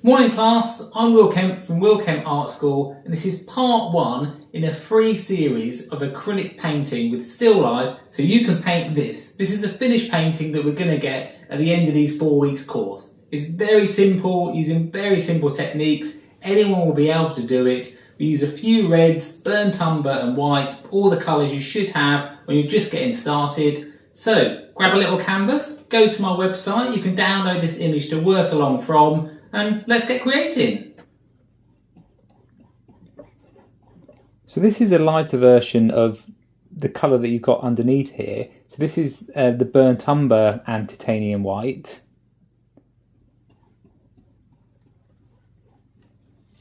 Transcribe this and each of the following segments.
Morning class, I'm Will Kemp from Will Kemp Art School, and this is part one in a free series of acrylic painting with still life so you can paint this. This is a finished painting that we're going to get at the end of these 4 weeks course. It's very simple, using very simple techniques. Anyone will be able to do it. We use a few reds, burnt umber and whites, all the colours you should have when you're just getting started. So grab a little canvas, go to my website, you can download this image to work along from, and let's get creating. So this is a lighter version of the colour that you've got underneath here. So this is the burnt umber and titanium white.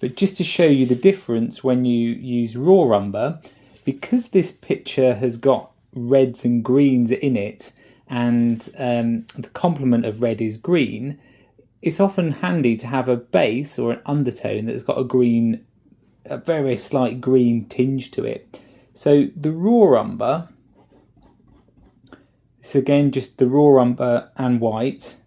But just to show you the difference when you use raw umber, because this picture has got reds and greens in it, and the complement of red is green, it's often handy to have a base or an undertone that's got a very slight green tinge to it. So the raw umber, this again just the raw umber and white,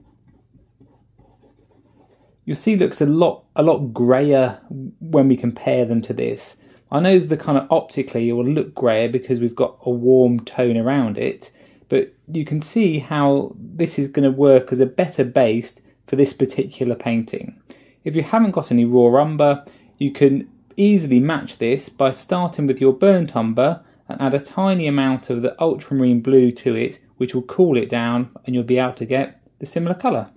you'll see looks a lot greyer when we compare them to this. I know the kind of optically it will look greyer because we've got a warm tone around it, but you can see how this is going to work as a better base for this particular painting. If you haven't got any raw umber, you can easily match this by starting with your burnt umber and add a tiny amount of the ultramarine blue to it, which will cool it down, and you'll be able to get the similar colour.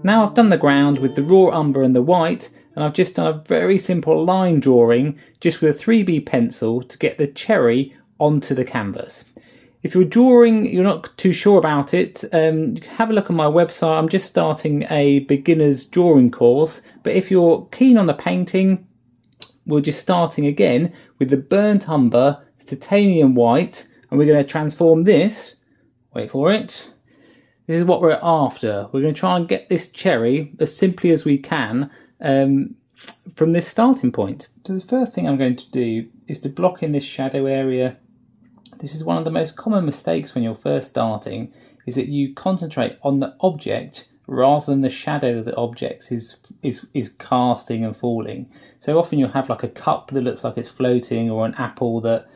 Now I've done the ground with the raw umber and the white, and I've just done a very simple line drawing just with a 3B pencil to get the cherry onto the canvas. If you're drawing, you're not too sure about it, you can have a look on my website. I'm just starting a beginner's drawing course, but if you're keen on the painting, we're just starting again with the burnt umber, titanium white, and we're going to transform this, wait for it, this is what we're after. We're going to try and get this cherry as simply as we can from this starting point. So the first thing I'm going to do is to block in this shadow area. This is one of the most common mistakes when you're first starting, is that you concentrate on the object rather than the shadow that the object is casting and falling. So often you'll have like a cup that looks like it's floating, or an apple that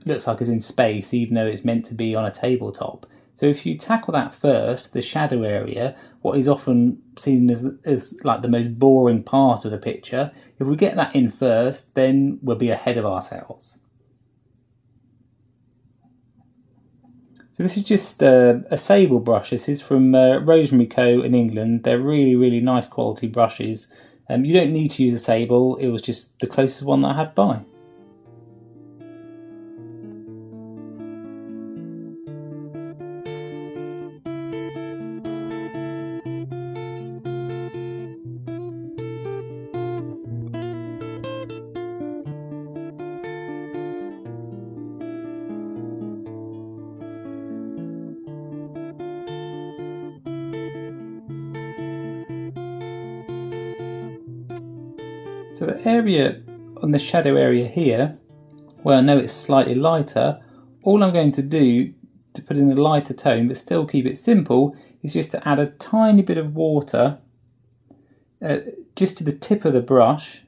looks like it's in space even though it's meant to be on a tabletop. So if you tackle that first, the shadow area, what is often seen as like the most boring part of the picture, if we get that in first, then we'll be ahead of ourselves. So this is just a sable brush. This is from Rosemary Co in England. They're really nice quality brushes. You don't need to use a sable, it was just the closest one that I had by. So the area on the shadow area here, where I know it's slightly lighter, all I'm going to do to put in a lighter tone but still keep it simple is just to add a tiny bit of water just to the tip of the brush,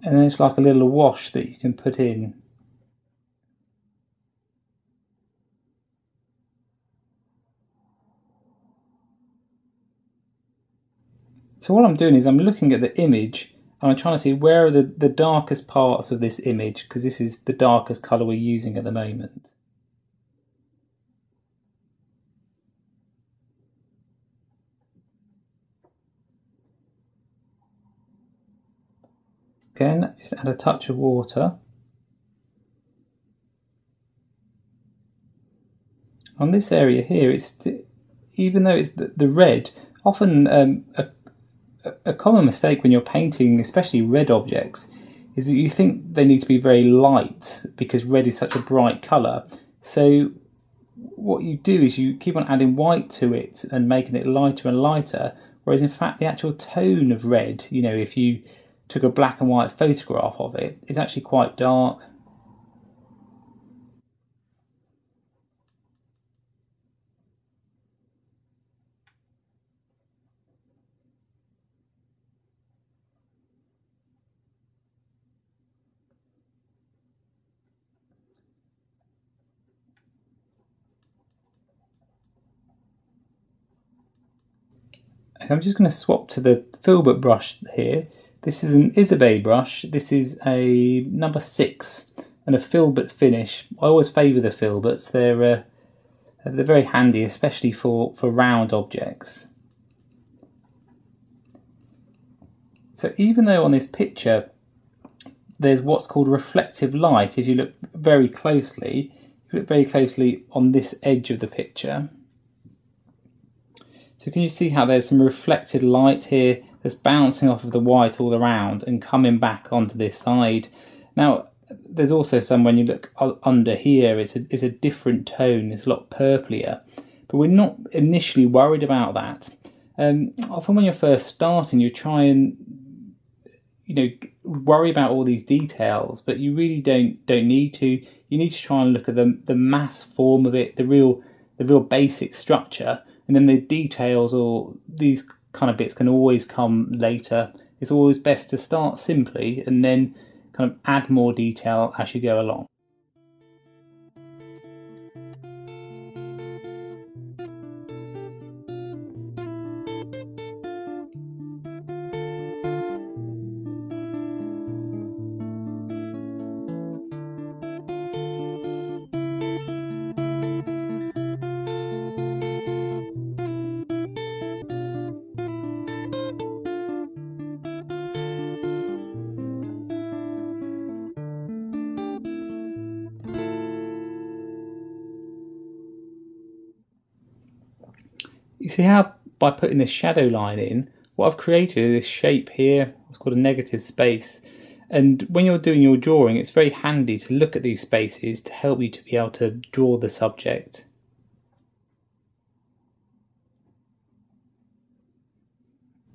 and then it's like a little wash that you can put in. So what I'm doing is I'm looking at the image and I'm trying to see where are the darkest parts of this image, because this is the darkest colour we're using at the moment. Again, just add a touch of water. On this area here, even though it's the red, often a common mistake when you're painting, especially red objects, is that you think they need to be very light because red is such a bright colour. So what you do is you keep on adding white to it and making it lighter and lighter, whereas in fact the actual tone of red, you know, if you took a black and white photograph of it, is actually quite dark. I'm just going to swap to the filbert brush here. This is an Isabey brush. This is a number 6 and a filbert finish. I always favour the filberts. They're very handy, especially for round objects. So even though on this picture there's what's called reflective light, if you look very closely, on this edge of the picture. So can you see how there's some reflected light here that's bouncing off of the white all around and coming back onto this side? Now, there's also some when you look under here, it's a different tone, it's a lot purplier. But we're not initially worried about that. Often when you're first starting, you try and worry about all these details, but you really don't need to. You need to try and look at the mass form of it, the real basic structure. And then the details or these kind of bits can always come later. It's always best to start simply and then kind of add more detail as you go along. You see how by putting this shadow line in, what I've created is this shape here, what's called a negative space. And when you're doing your drawing, it's very handy to look at these spaces to help you to be able to draw the subject.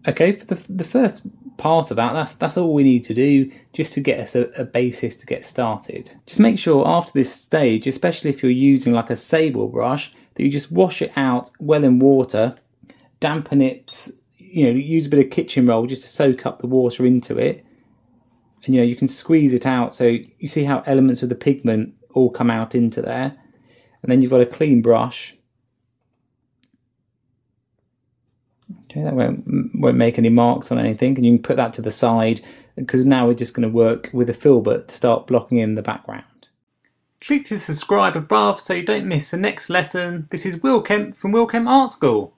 Okay, for the first part of that's all we need to do just to get us a basis to get started. Just make sure after this stage, especially if you're using like a sable brush, that you just wash it out well in water, dampen it, use a bit of kitchen roll just to soak up the water into it. And you can squeeze it out so you see how elements of the pigment all come out into there. And then you've got a clean brush. Okay, that won't make any marks on anything, and you can put that to the side because now we're just going to work with a filbert to start blocking in the background. Click to subscribe above so you don't miss the next lesson. This is Will Kemp from Will Kemp Art School.